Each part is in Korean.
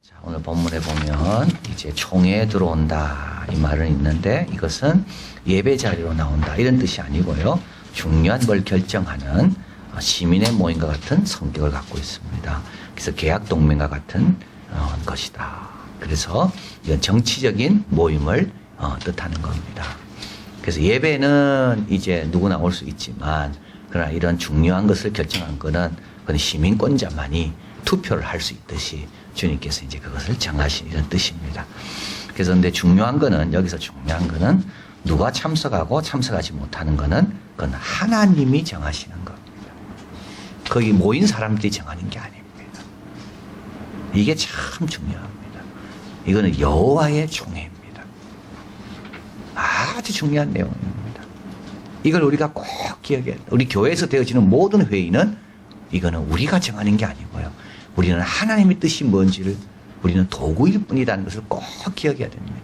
자, 오늘 본문에 보면 이제 총회에 들어온다 이 말은 있는데 이것은 예배 자리로 나온다 이런 뜻이 아니고요. 중요한 걸 결정하는 시민의 모임과 같은 성격을 갖고 있습니다. 그래서 계약 동맹과 같은 것이다. 그래서 이건 정치적인 모임을 뜻하는 겁니다. 그래서 예배는 이제 누구나 올 수 있지만 그러나 이런 중요한 것을 결정한 것은 그건 시민권자만이 투표를 할 수 있듯이 주님께서 이제 그것을 정하신 이런 뜻입니다. 그래서 근데 중요한 거는 여기서 중요한 거는 누가 참석하고 참석하지 못하는 거는 그건 하나님이 정하시는 겁니다. 거기 모인 사람들이 정하는 게 아닙니다. 이게 참 중요합니다. 이거는 여호와의 총회입니다. 아주 중요한 내용입니다. 이걸 우리가 꼭 기억해야 돼요. 우리 교회에서 되어지는 모든 회의는 이거는 우리가 정하는 게 아니고요. 우리는 하나님의 뜻이 뭔지를 우리는 도구일 뿐이라는 것을 꼭 기억해야 됩니다.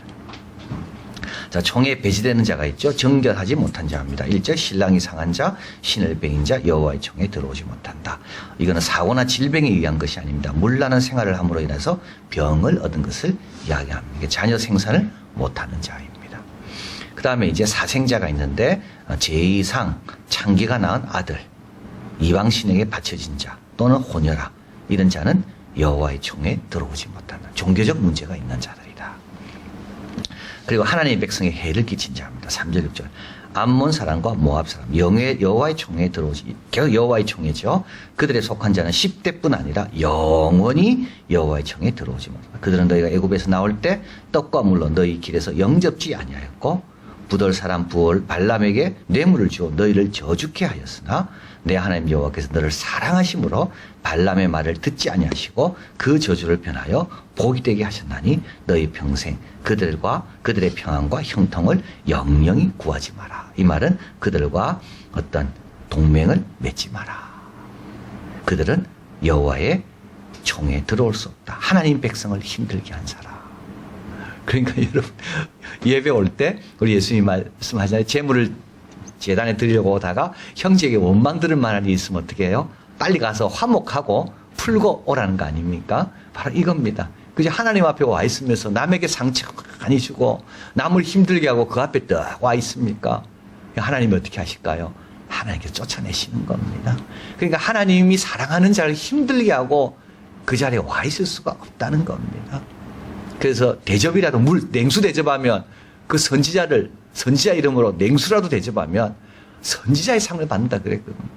자, 총회에 배제되는 자가 있죠. 정결하지 못한 자입니다. 1절 신랑이 상한 자, 신을 배인 자, 여호와의 총회에 들어오지 못한다. 이거는 사고나 질병에 의한 것이 아닙니다. 문란한 생활을 함으로 인해서 병을 얻은 것을 이야기합니다. 자녀 생산을 못하는 자입니다. 그 다음에 이제 사생자가 있는데 제2상 창기가 낳은 아들, 이방신에게 바쳐진 자 또는 혼혈아 이런 자는 여호와의 총회에 들어오지 못한다. 종교적 문제가 있는 자들이다. 그리고 하나님의 백성에 해를 끼친 자입니다. 3절 6절 암몬 사람과 모압 사람 여호와의 총회에 들어오지 결국 여호와의 총회죠. 그들에 속한 자는 10대뿐 아니라 영원히 여호와의 총회에 들어오지 못한다. 그들은 너희가 애굽에서 나올 때 떡과 물로 너희 길에서 영접지 아니하였고 부돌 사람 부올 발람에게 뇌물을 주어 너희를 저주케 하였으나 내 하나님 여호와께서 너를 사랑하심으로 발람의 말을 듣지 아니하시고 그 저주를 변하여 복이 되게 하셨나니 너희 평생 그들과 그들의 평안과 형통을 영영히 구하지 마라. 이 말은 그들과 어떤 동맹을 맺지 마라. 그들은 여호와의 총회에 들어올 수 없다. 하나님 백성을 힘들게 한 사람. 그러니까 여러분 예배 올 때 우리 예수님 말씀하잖아요. 재물을 제단에 드리려고 오다가 형제에게 원망 들을 만한 일이 있으면 어떻게 해요? 빨리 가서 화목하고 풀고 오라는 거 아닙니까? 바로 이겁니다. 그저 하나님 앞에 와 있으면서 남에게 상처 많이 주고 남을 힘들게 하고 그 앞에 딱 와 있습니까? 하나님이 어떻게 하실까요? 하나님께서 쫓아내시는 겁니다. 그러니까 하나님이 사랑하는 자를 힘들게 하고 그 자리에 와 있을 수가 없다는 겁니다. 그래서 대접이라도 냉수 대접하면 그 선지자 이름으로 냉수라도 대접하면 선지자의 상을 받는다 그랬거든요.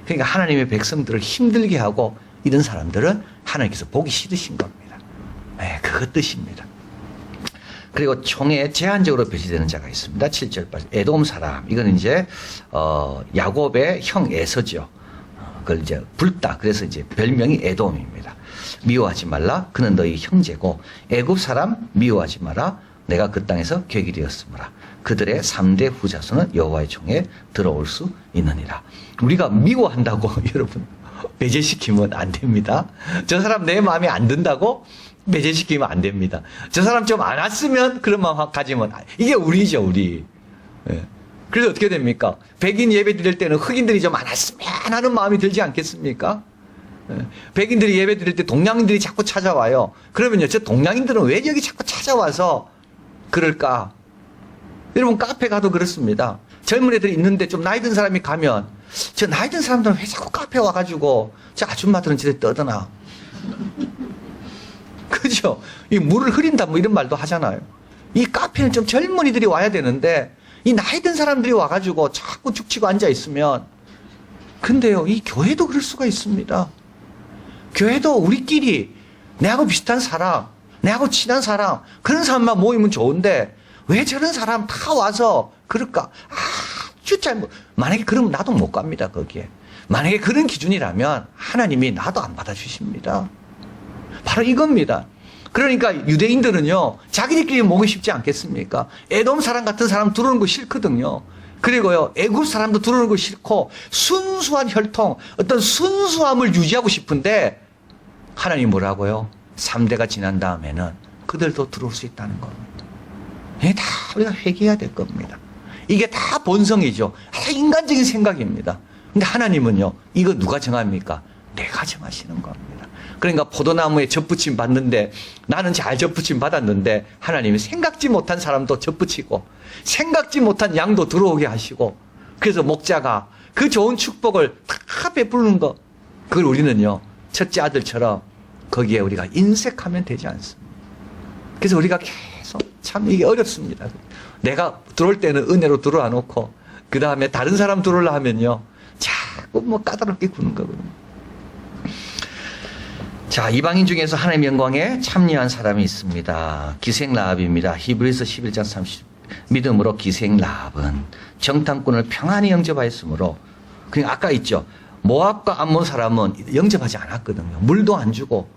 그러니까 하나님의 백성들을 힘들게 하고 이런 사람들은 하나님께서 보기 싫으신 겁니다. 네, 그것 뜻입니다. 그리고 총회에 제한적으로 배제되는 자가 있습니다. 7절 8절 에돔 사람 이건 이제 야곱의 형 에서죠. 그걸 이제 불다. 그래서 이제 별명이 에돔입니다. 미워하지 말라. 그는 너희 형제고 애굽 사람 미워하지 마라. 내가 그 땅에서 객이 되었으므라. 그들의 3대 후자손은 여호와의 총회에 들어올 수 있느니라. 우리가 미워한다고 여러분 배제시키면 안 됩니다. 저 사람 내 마음에 안 든다고 배제시키면 안 됩니다. 저 사람 좀 안 왔으면 그런 마음 가지면 이게 우리죠 우리. 예. 그래서 어떻게 됩니까? 백인 예배 드릴 때는 흑인들이 좀 안 왔으면 하는 마음이 들지 않겠습니까? 백인들이 예배 드릴 때 동양인들이 자꾸 찾아와요. 그러면요, 저 동양인들은 왜 여기 자꾸 찾아와서 그럴까? 여러분, 카페 가도 그렇습니다. 젊은 애들이 있는데 좀 나이 든 사람이 가면, 저 나이 든 사람들은 왜 자꾸 카페 와가지고, 저 아줌마들은 저래 떠드나? 그죠? 이 물을 흐린다, 뭐 이런 말도 하잖아요. 이 카페는 좀 젊은이들이 와야 되는데, 이 나이 든 사람들이 와가지고 자꾸 죽치고 앉아있으면, 근데요, 이 교회도 그럴 수가 있습니다. 교회도 우리끼리 내하고 비슷한 사람, 내하고 친한 사람, 그런 사람만 모이면 좋은데 왜 저런 사람 다 와서 그럴까? 아주 잘못. 만약에 그러면 나도 못 갑니다, 거기에. 만약에 그런 기준이라면 하나님이 나도 안 받아주십니다. 바로 이겁니다. 그러니까 유대인들은요, 자기들끼리 모기 쉽지 않겠습니까? 에돔 사람 같은 사람 들어오는 거 싫거든요. 그리고요, 애굽 사람도 들어오는 거 싫고 순수한 혈통, 어떤 순수함을 유지하고 싶은데 하나님 뭐라고요? 3대가 지난 다음에는 그들도 들어올 수 있다는 겁니다. 이게 다 우리가 회개해야 될 겁니다. 이게 다 본성이죠. 다 인간적인 생각입니다. 근데 하나님은요, 이거 누가 정합니까? 내가 정하시는 겁니다. 그러니까 포도나무에 젖붙임 받는데 나는 잘 젖붙임 받았는데 하나님이 생각지 못한 사람도 젖붙이고 생각지 못한 양도 들어오게 하시고 그래서 목자가 그 좋은 축복을 다 베푸는 거 그걸 우리는요 첫째 아들처럼 거기에 우리가 인색하면 되지 않습니다. 그래서 우리가 계속 참 이게 어렵습니다. 내가 들어올 때는 은혜로 들어와 놓고 그 다음에 다른 사람 들어오려 하면요 자꾸 뭐 까다롭게 구는 거거든요. 자, 이방인 중에서 하나님의 영광에 참여한 사람이 있습니다. 기생 라합입니다. 히브리서 11장 30. 믿음으로 기생 라합은 정탐꾼을 평안히 영접하였으므로 그냥 아까 있죠. 모압과 암몬 사람은 영접하지 않았거든요. 물도 안 주고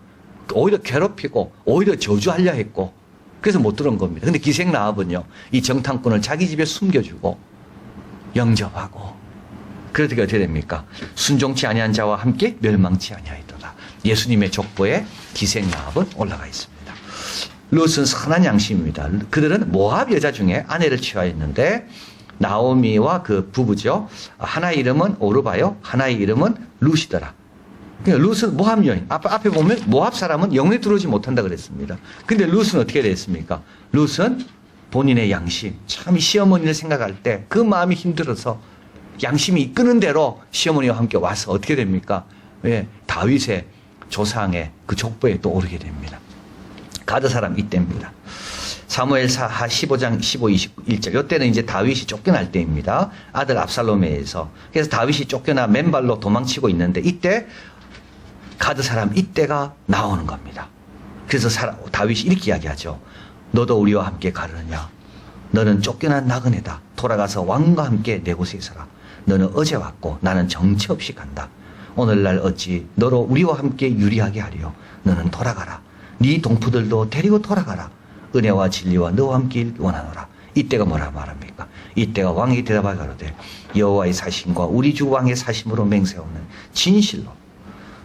오히려 괴롭히고 오히려 저주하려 했고 그래서 못 들어온 겁니다. 근데 기생 라합은요. 이 정탐꾼을 자기 집에 숨겨주고 영접하고 그러니까 어떻게 됩니까? 순종치 아니한 자와 함께 멸망치 아니하였도다. 예수님의 족보에 기생 라합은 올라가 있습니다. 룻은 선한 양심입니다. 그들은 모압 여자 중에 아내를 취하였는데 나오미와 그 부부죠. 하나의 이름은 오르바요. 하나의 이름은 룻이더라. 그러니까 룻은 모압 여인. 앞에 보면 모압 사람은 영원히 들어오지 못한다 그랬습니다. 근데 룻은 어떻게 됐습니까? 룻은 본인의 양심, 참 시어머니를 생각할 때 그 마음이 힘들어서 양심이 이끄는 대로 시어머니와 함께 와서 어떻게 됩니까? 예, 다윗의 조상의 그 족보에 또 오르게 됩니다. 가드 사람 이때입니다. 사무엘하 15장 15, 21절. 이때는 이제 다윗이 쫓겨날 때입니다. 아들 압살롬에 의해서. 그래서 다윗이 쫓겨나 맨발로 도망치고 있는데 이때 가드 사람 이때가 나오는 겁니다. 그래서 다윗이 이렇게 이야기하죠. 너도 우리와 함께 가느냐? 너는 쫓겨난 나그네다. 돌아가서 왕과 함께 내 곳에 있어라. 너는 어제 왔고 나는 정처 없이 간다. 오늘날 어찌 너로 우리와 함께 유리하게 하리요. 너는 돌아가라. 네 동포들도 데리고 돌아가라. 은혜와 진리와 너와 함께 원하노라. 이때가 뭐라 말합니까? 이때가 왕이 대답하여 가로되 여호와의 사심과 우리 주 왕의 사심으로 맹세하는 진실로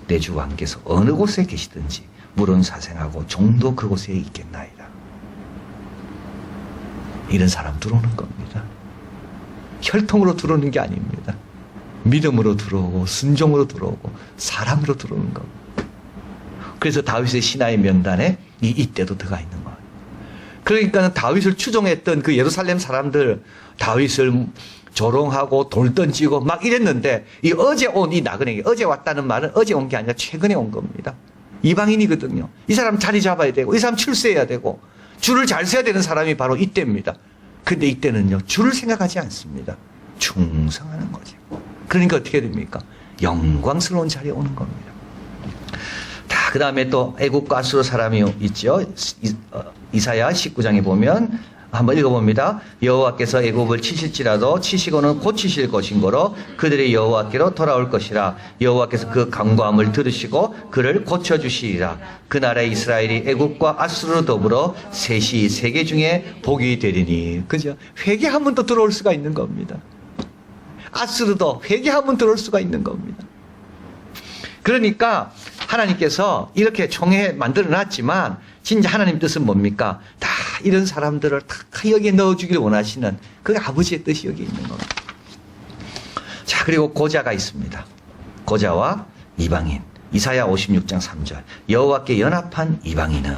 내 주 왕께서 어느 곳에 계시든지 물은 사생하고 종도 그곳에 있겠나이다. 이런 사람 들어오는 겁니다. 혈통으로 들어오는 게 아닙니다. 믿음으로 들어오고 순종으로 들어오고 사랑으로 들어오는 겁니다. 그래서 다윗의 신하의 명단에 이때도 들어가 있는 거예요. 그러니까 다윗을 추종했던 그 예루살렘 사람들 다윗을 조롱하고 돌 던지고 막 이랬는데 이 어제 온 이 나그네에게 어제 왔다는 말은 어제 온 게 아니라 최근에 온 겁니다. 이방인이거든요. 이 사람 자리 잡아야 되고 이 사람 출세해야 되고 줄을 잘 서야 되는 사람이 바로 이때입니다. 근데 이때는요 줄을 생각하지 않습니다. 충성하는 거죠. 그러니까 어떻게 됩니까? 영광스러운 자리에 오는 겁니다. 그 다음에 또 애국과 아수르 사람이 있죠. 이사야 19장에 보면 한번 읽어봅니다. 여호와께서 애국을 치실지라도 치시고는 고치실 것인고로 그들이 여호와께로 돌아올 것이라. 여호와께서 그 간구함을 들으시고 그를 고쳐주시리라. 그 나라의 이스라엘이 애국과 아수르 더불어 셋이 세계 중에 복이 되리니. 그죠? 회개하면 또 들어올 수가 있는 겁니다. 아수르도 회개하면 들어올 수가 있는 겁니다. 그러니까 하나님께서 이렇게 총회 만들어 놨지만 진짜 하나님 뜻은 뭡니까? 다 이런 사람들을 다 여기에 넣어주기를 원하시는 그 아버지의 뜻이 여기 있는 겁니다. 자, 그리고 고자가 있습니다. 고자와 이방인. 이사야 56장 3절. 여호와께 연합한 이방인은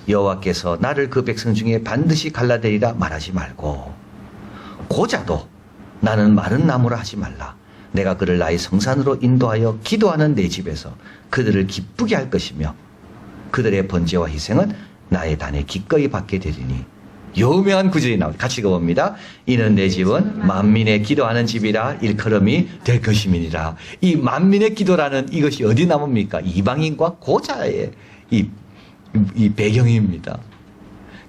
여호와께서 나를 그 백성 중에 반드시 갈라내리라 말하지 말고 고자도 나는 마른 나무라 하지 말라. 내가 그를 나의 성산으로 인도하여 기도하는 내 집에서 그들을 기쁘게 할 것이며 그들의 번제와 희생은 나의 단에 기꺼이 받게 되리니. 요명한 구절이 나옵니다. 같이 읽어봅니다. 이는 내 집은 만민의 기도하는 집이라 일컬음이 될 것임이니라. 이 만민의 기도라는 이것이 어디 나옵니까? 이방인과 고자의 이 배경입니다.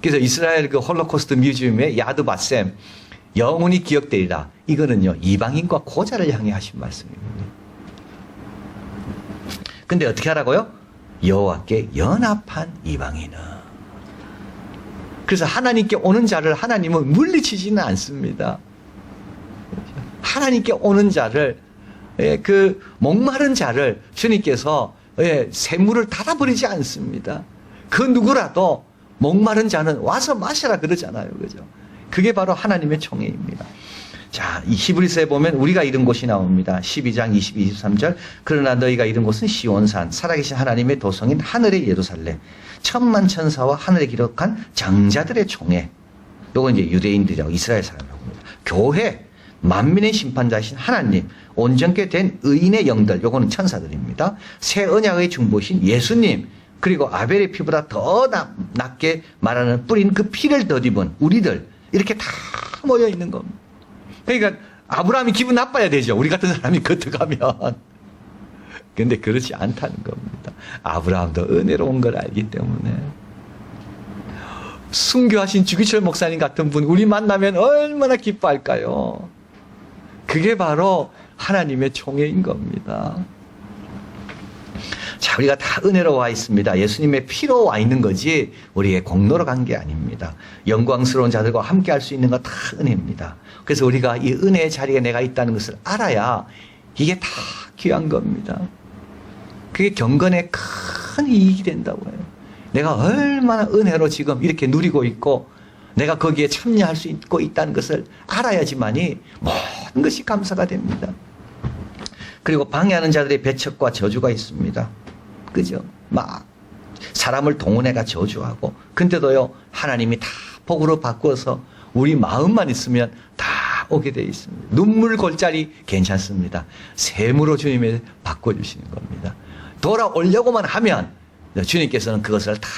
그래서 이스라엘 그 홀로코스트 뮤지엄의 야드 바셈 영원히 기억되리라. 이거는요 이방인과 고자를 향해 하신 말씀입니다. 근데 어떻게 하라고요? 여호와께 연합한 이방인은. 그래서 하나님께 오는 자를 하나님은 물리치지는 않습니다. 하나님께 오는 자를 그 목마른 자를 주님께서 샘물을 닫아버리지 않습니다. 그 누구라도 목마른 자는 와서 마시라 그러잖아요. 그죠? 그게 바로 하나님의 총회입니다. 자, 이 히브리서에 보면 우리가 이른 곳이 나옵니다. 12장 22, 23절. 그러나 너희가 이른 곳은 시온산, 살아계신 하나님의 도성인 하늘의 예루살렘, 천만 천사와 하늘에 기록한 장자들의 총회. 요건 이제 유대인들이라고 이스라엘 사람이라고 합니다. 교회, 만민의 심판자이신 하나님, 온전케 된 의인의 영들, 요거는 천사들입니다. 새 언약의 중보신 예수님, 그리고 아벨의 피보다 더 낫게 말하는 뿌린 그 피를 덧입은 우리들, 이렇게 다 모여 있는 겁니다. 그러니까 아브라함이 기분 나빠야 되죠. 우리 같은 사람이 겉어가면. 그런데 그렇지 않다는 겁니다. 아브라함도 은혜로운 걸 알기 때문에. 순교하신 주기철 목사님 같은 분 우리 만나면 얼마나 기뻐할까요? 그게 바로 하나님의 총회인 겁니다. 자, 우리가 다 은혜로 와 있습니다. 예수님의 피로 와 있는 거지 우리의 공로로 간 게 아닙니다. 영광스러운 자들과 함께 할 수 있는 거 다 은혜입니다. 그래서 우리가 이 은혜의 자리에 내가 있다는 것을 알아야 이게 다 귀한 겁니다. 그게 경건에 큰 이익이 된다고 해요. 내가 얼마나 은혜로 지금 이렇게 누리고 있고 내가 거기에 참여할 수 있고 있다는 것을 알아야지만이 모든 것이 감사가 됩니다. 그리고 방해하는 자들의 배척과 저주가 있습니다. 그죠? 막 사람을 동원해가 저주하고, 근데도요 하나님이 다 복으로 바꾸어서 우리 마음만 있으면 다 오게 되어 있습니다. 눈물 골짜리 괜찮습니다. 샘으로 주님이 바꿔주시는 겁니다. 돌아오려고만 하면 주님께서는 그것을 다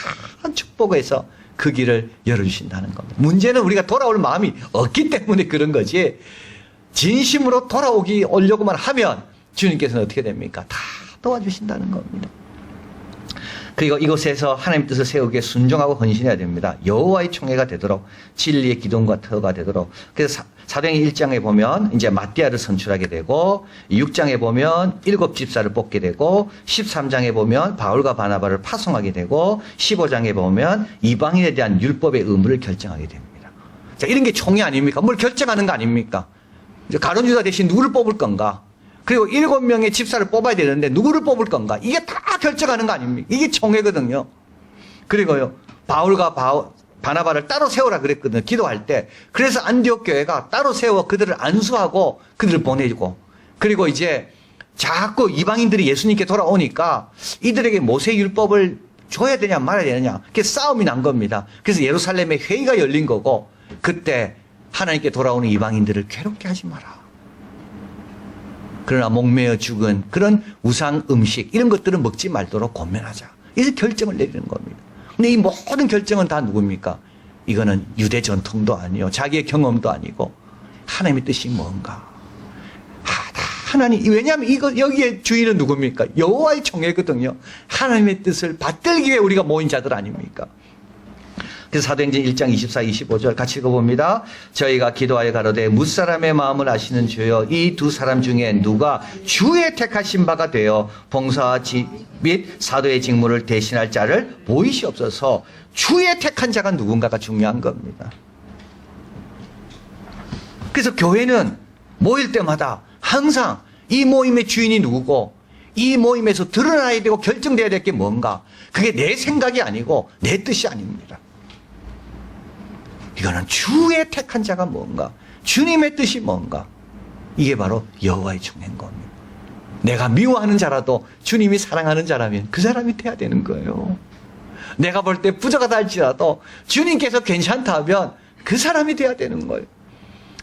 축복해서 그 길을 열어주신다는 겁니다. 문제는 우리가 돌아올 마음이 없기 때문에 그런 거지, 진심으로 오려고만 하면 주님께서는 어떻게 됩니까? 다 도와주신다는 겁니다. 그리고 이곳에서 하나님 뜻을 세우기에 순종하고 헌신해야 됩니다. 여호와의 총회가 되도록, 진리의 기둥과 터가 되도록. 그래서 사도행전 1장에 보면 이제 마띠아를 선출하게 되고, 6장에 보면 7집사를 뽑게 되고, 13장에 보면 바울과 바나바를 파송하게 되고, 15장에 보면 이방인에 대한 율법의 의무를 결정하게 됩니다. 자, 이런 게 총회 아닙니까? 뭘 결정하는 거 아닙니까? 가룟 유다 대신 누구를 뽑을 건가? 그리고 7명의 집사를 뽑아야 되는데 누구를 뽑을 건가? 이게 다 결정하는 거 아닙니까? 이게 총회거든요. 그리고요, 바울과 바나바를 따로 세우라 그랬거든요. 기도할 때. 그래서 안디옥 교회가 따로 세워 그들을 안수하고 그들을 보내주고, 그리고 이제 자꾸 이방인들이 예수님께 돌아오니까 이들에게 모세 율법을 줘야 되냐 말아야 되느냐, 그게 싸움이 난 겁니다. 그래서 예루살렘에 회의가 열린 거고, 그때 하나님께 돌아오는 이방인들을 괴롭게 하지 마라. 그러나 목매어 죽은 그런 우상 음식 이런 것들은 먹지 말도록 권면하자. 이래서 결정을 내리는 겁니다. 근데 이 모든 결정은 다 누굽니까? 이거는 유대 전통도 아니요, 자기의 경험도 아니고 하나님의 뜻이 뭔가. 하나님, 왜냐하면 여기에 주인은 누굽니까? 여호와의 총회거든요. 하나님의 뜻을 받들기 위해 우리가 모인 자들 아닙니까? 그래서 사도행전 1장 24, 25절 같이 읽어봅니다. 저희가 기도하여 가로되 무사람의 마음을 아시는 주여, 이 두 사람 중에 누가 주의 택하신 바가 되어 봉사와 및 사도의 직무를 대신할 자를 보이시옵소서. 주의 택한 자가 누군가가 중요한 겁니다. 그래서 교회는 모일 때마다 항상 이 모임의 주인이 누구고, 이 모임에서 드러나야 되고 결정돼야 될 게 뭔가, 그게 내 생각이 아니고 내 뜻이 아닙니다. 이거는 주의 택한 자가 뭔가, 주님의 뜻이 뭔가, 이게 바로 여호와의 총회인 겁니다. 내가 미워하는 자라도 주님이 사랑하는 자라면 그 사람이 돼야 되는 거예요. 내가 볼 때 부족하다 할지라도 주님께서 괜찮다 하면 그 사람이 돼야 되는 거예요.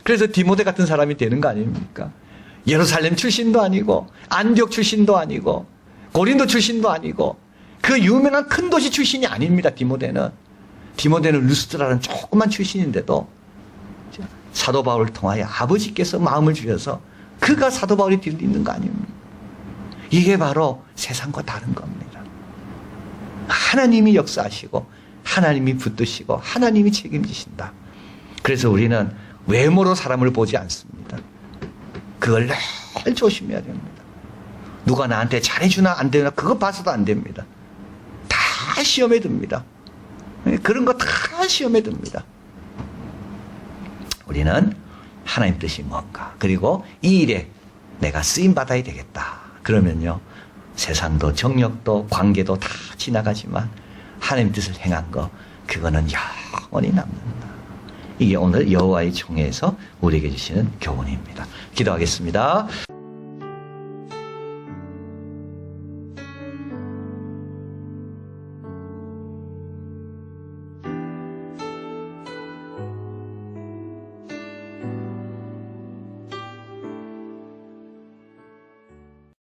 그래서 디모데 같은 사람이 되는 거 아닙니까? 예루살렘 출신도 아니고 안디옥 출신도 아니고 고린도 출신도 아니고 그 유명한 큰 도시 출신이 아닙니다. 디모데는 루스드라는 조그만 출신인데도 사도 바울을 통하여 아버지께서 마음을 주셔서 그가 사도 바울이 뒤를 잇는 거 아닙니까? 이게 바로 세상과 다른 겁니다. 하나님이 역사하시고 하나님이 붙드시고 하나님이 책임지신다. 그래서 우리는 외모로 사람을 보지 않습니다. 그걸 늘 조심해야 됩니다. 누가 나한테 잘해주나 안 되나 그거 봐서도 안 됩니다. 다 시험에 듭니다. 그런 거 다 시험에 듭니다. 우리는 하나님 뜻이 뭔가, 그리고 이 일에 내가 쓰임받아야 되겠다. 그러면요, 세상도 정력도 관계도 다 지나가지만 하나님 뜻을 행한 거, 그거는 영원히 남는다. 이게 오늘 여호와의 총회에서 우리에게 주시는 교훈입니다. 기도하겠습니다.